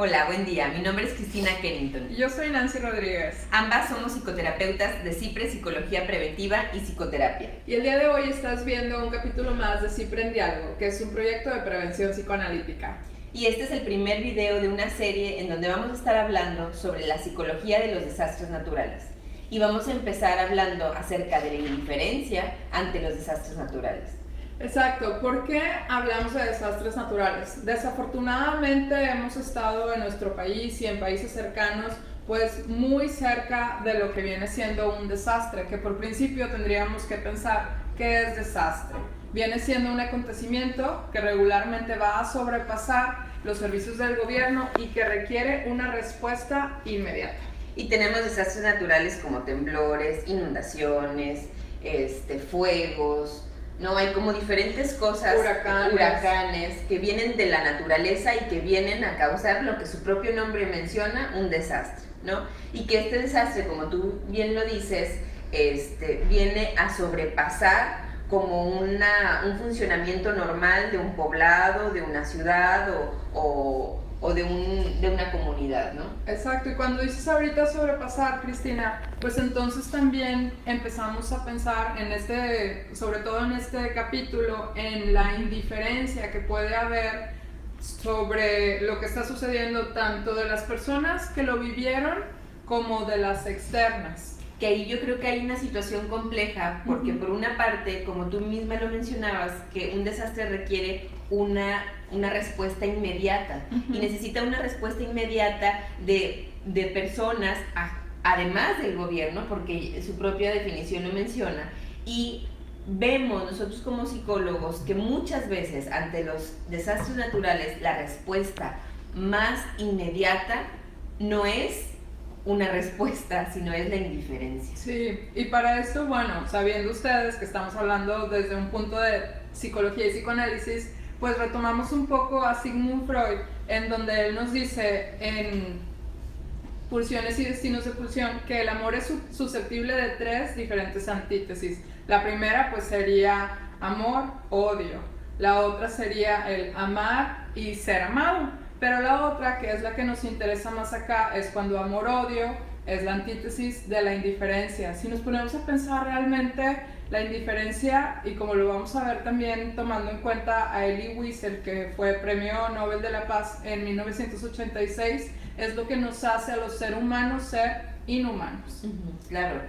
Hola, buen día. Mi nombre es Cristina Kennington. Y yo soy Nancy Rodríguez. Ambas somos psicoterapeutas de CIPRE, Psicología Preventiva y Psicoterapia. Y el día de hoy estás viendo un capítulo más de CIPRE en Diálogo, que es un proyecto de prevención psicoanalítica. Y este es el primer video de una serie en donde vamos a estar hablando sobre la psicología de los desastres naturales. Y vamos a empezar hablando acerca de la indiferencia ante los desastres naturales. Exacto, ¿por qué hablamos de desastres naturales? Desafortunadamente hemos estado en nuestro país y en países cercanos pues muy cerca de lo que viene siendo un desastre, que por principio tendríamos que pensar qué es desastre. Viene siendo un acontecimiento que regularmente va a sobrepasar los servicios del gobierno y que requiere una respuesta inmediata. Y tenemos desastres naturales como temblores, inundaciones, fuegos, ¿no? Hay como diferentes cosas, huracanes que vienen de la naturaleza y que vienen a causar lo que su propio nombre menciona, un desastre, ¿no? Y que este desastre, como tú bien lo dices, viene a sobrepasar como un funcionamiento normal de un poblado, de una ciudad o de una comunidad, ¿no? Exacto, y cuando dices ahorita sobrepasar, Cristina, pues entonces también empezamos a pensar sobre todo en este capítulo, en la indiferencia que puede haber sobre lo que está sucediendo tanto de las personas que lo vivieron como de las externas. Que ahí yo creo que hay una situación compleja, porque por una parte, como tú misma lo mencionabas, que un desastre requiere una respuesta inmediata y necesita una respuesta inmediata de personas, además del gobierno, porque su propia definición lo menciona, y vemos nosotros como psicólogos que muchas veces ante los desastres naturales la respuesta más inmediata no es una respuesta, sino es la indiferencia. Sí, y para esto, bueno, sabiendo ustedes que estamos hablando desde un punto de psicología y psicoanálisis, pues retomamos un poco a Sigmund Freud, en donde él nos dice en Pulsiones y Destinos de Pulsión que el amor es susceptible de tres diferentes antítesis. La primera pues sería amor, odio. La otra sería el amar y ser amado. Pero la otra, que es la que nos interesa más acá, es cuando amor-odio es la antítesis de la indiferencia. Si nos ponemos a pensar realmente, la indiferencia, y como lo vamos a ver también tomando en cuenta a Elie Wiesel, que fue Premio Nobel de la Paz en 1986, es lo que nos hace a los seres humanos ser inhumanos. Claro,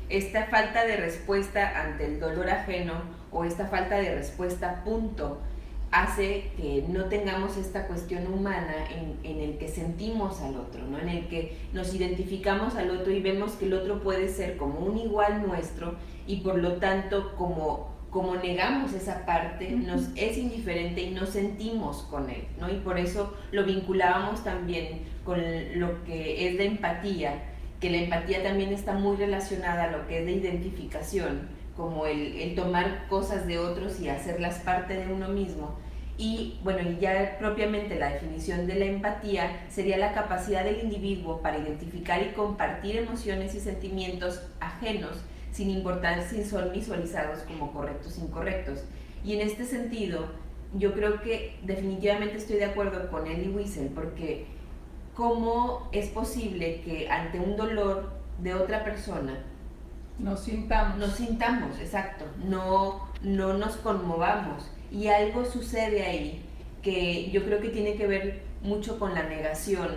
esta falta de respuesta ante el dolor ajeno o esta falta de respuesta punto hace que no tengamos esta cuestión humana en el que sentimos al otro, ¿no? En el que nos identificamos al otro y vemos que el otro puede ser como un igual nuestro y por lo tanto como negamos esa parte, nos es indiferente y no sentimos con él, ¿no? Y por eso lo vinculábamos también con lo que es la empatía, que la empatía también está muy relacionada a lo que es la identificación, como el tomar cosas de otros y hacerlas parte de uno mismo. Y bueno, y ya propiamente la definición de la empatía sería la capacidad del individuo para identificar y compartir emociones y sentimientos ajenos, sin importar si son visualizados como correctos o incorrectos. Y en este sentido, yo creo que definitivamente estoy de acuerdo con Elie Wiesel, porque ¿cómo es posible que ante un dolor de otra persona nos sintamos, exacto, no nos conmovamos? Y algo sucede ahí que yo creo que tiene que ver mucho con la negación,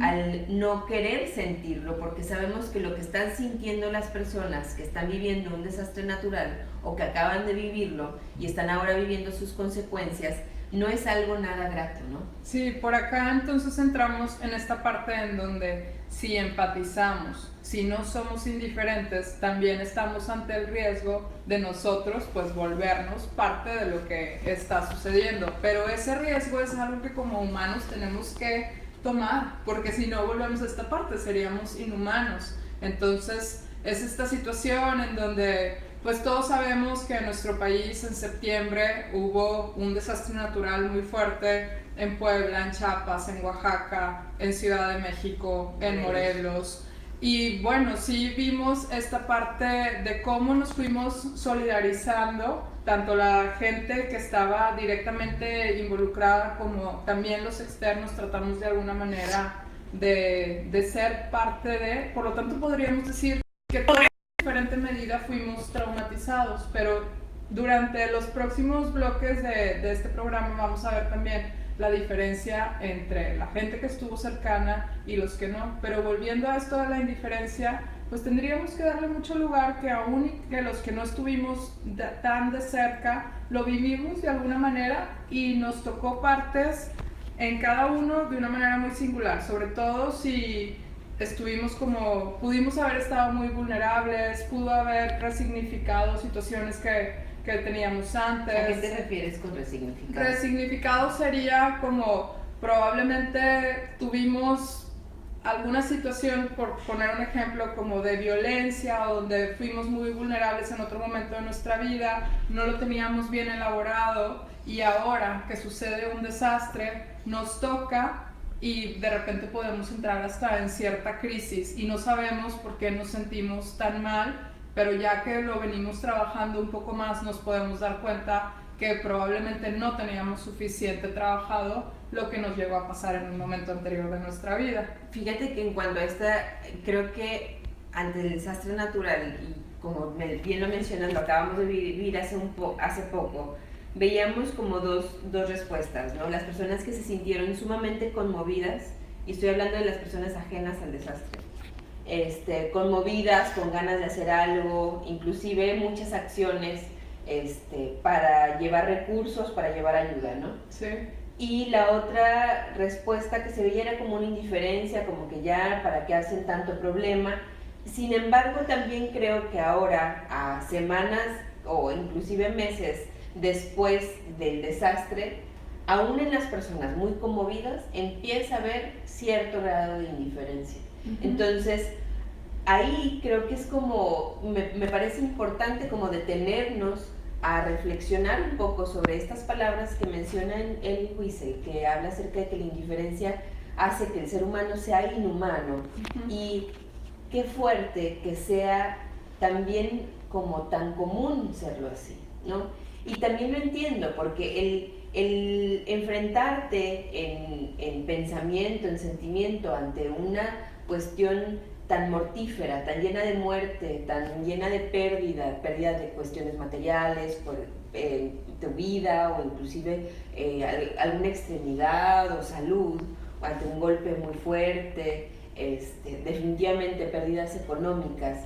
al no querer sentirlo, porque sabemos que lo que están sintiendo las personas que están viviendo un desastre natural o que acaban de vivirlo y están ahora viviendo sus consecuencias, no es algo nada grato, ¿no? Sí, por acá entonces entramos en esta parte en donde si empatizamos, si no somos indiferentes, también estamos ante el riesgo de nosotros pues volvernos parte de lo que está sucediendo. Pero ese riesgo es algo que como humanos tenemos que tomar, porque si no volvemos a esta parte seríamos inhumanos. Entonces es esta situación en donde pues todos sabemos que en nuestro país en septiembre hubo un desastre natural muy fuerte en Puebla, en Chiapas, en Oaxaca, en Ciudad de México, en Morelos. Y bueno, sí vimos esta parte de cómo nos fuimos solidarizando, tanto la gente que estaba directamente involucrada como también los externos, tratamos de alguna manera de ser parte de, por lo tanto podríamos decir que en diferente medida fuimos traumatizados, pero durante los próximos bloques de este programa vamos a ver también la diferencia entre la gente que estuvo cercana y los que no. Pero volviendo a esto de la indiferencia, pues tendríamos que darle mucho lugar que aún que los que no estuvimos tan de cerca, lo vivimos de alguna manera y nos tocó partes en cada uno de una manera muy singular, sobre todo si estuvimos pudimos haber estado muy vulnerables, pudo haber resignificado situaciones que teníamos antes. ¿A qué te refieres con resignificado? Resignificado sería como probablemente tuvimos alguna situación, por poner un ejemplo, como de violencia, o donde fuimos muy vulnerables en otro momento de nuestra vida, no lo teníamos bien elaborado y ahora que sucede un desastre nos toca y de repente podemos entrar hasta en cierta crisis y no sabemos por qué nos sentimos tan mal, pero ya que lo venimos trabajando un poco más nos podemos dar cuenta que probablemente no teníamos suficiente trabajado lo que nos llegó a pasar en un momento anterior de nuestra vida. Fíjate que en cuanto a esta, creo que ante el desastre natural, y como bien lo mencionas, lo acabamos de vivir hace poco, veíamos como dos respuestas, ¿no? Las personas que se sintieron sumamente conmovidas, y estoy hablando de las personas ajenas al desastre, conmovidas, con ganas de hacer algo, inclusive muchas acciones para llevar recursos, para llevar ayuda, ¿no? Sí. Y la otra respuesta que se veía era como una indiferencia, como que ya, ¿para qué hacen tanto problema? Sin embargo, también creo que ahora, a semanas o inclusive meses después del desastre, aún en las personas muy conmovidas, empieza a haber cierto grado de indiferencia. Entonces, ahí creo que es como, me parece importante como detenernos a reflexionar un poco sobre estas palabras que menciona Elie Wiesel, que habla acerca de que la indiferencia hace que el ser humano sea inhumano. Y qué fuerte que sea también como tan común serlo así, ¿no? Y también lo entiendo, porque el enfrentarte en pensamiento, en sentimiento ante una cuestión tan mortífera, tan llena de muerte, tan llena de pérdida de cuestiones materiales, por tu vida o inclusive alguna extremidad o salud, o ante un golpe muy fuerte, definitivamente pérdidas económicas,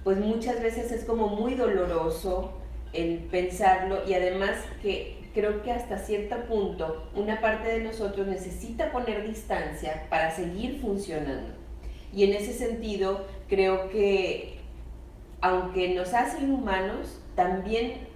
pues muchas veces es como muy doloroso el pensarlo, y además que creo que hasta cierto punto una parte de nosotros necesita poner distancia para seguir funcionando. Y en ese sentido creo que aunque nos hacen humanos, también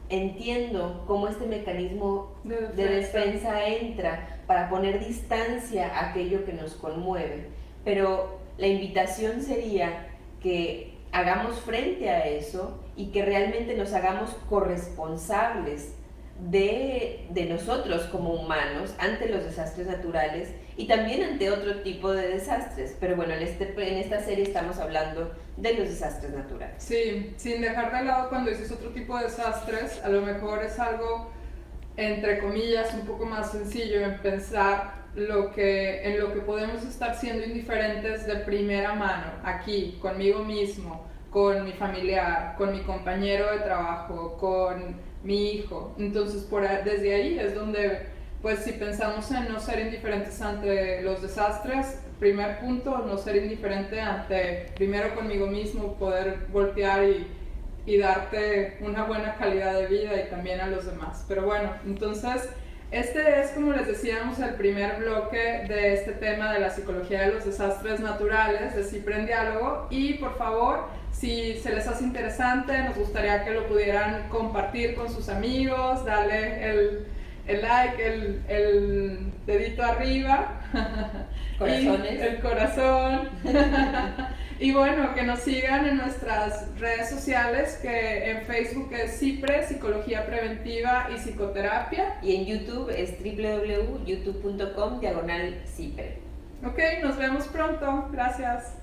entiendo cómo este mecanismo de defensa entra para poner distancia a aquello que nos conmueve. Pero la invitación sería que hagamos frente a eso y que realmente nos hagamos corresponsables de nosotros como humanos ante los desastres naturales y también ante otro tipo de desastres. Pero bueno, en esta serie estamos hablando de los desastres naturales. Sí, sin dejar de lado cuando dices otro tipo de desastres, a lo mejor es algo, entre comillas, un poco más sencillo en pensar en lo que podemos estar siendo indiferentes de primera mano, aquí, conmigo mismo, con mi familiar, con mi compañero de trabajo, con mi hijo. Entonces desde ahí es donde, pues si pensamos en no ser indiferentes ante los desastres, primer punto, no ser indiferente ante, primero conmigo mismo, poder voltear y darte una buena calidad de vida y también a los demás. Pero bueno, entonces este es, como les decíamos, el primer bloque de este tema de la psicología de los desastres naturales de CIPRE en Diálogo, y por favor, si se les hace interesante, nos gustaría que lo pudieran compartir con sus amigos, darle el like, el dedito arriba, Corazones. y el corazón. Y bueno, que nos sigan en nuestras redes sociales, que en Facebook es CIPRE, Psicología Preventiva y Psicoterapia. Y en YouTube es www.youtube.com/CIPRE. Ok, nos vemos pronto. Gracias.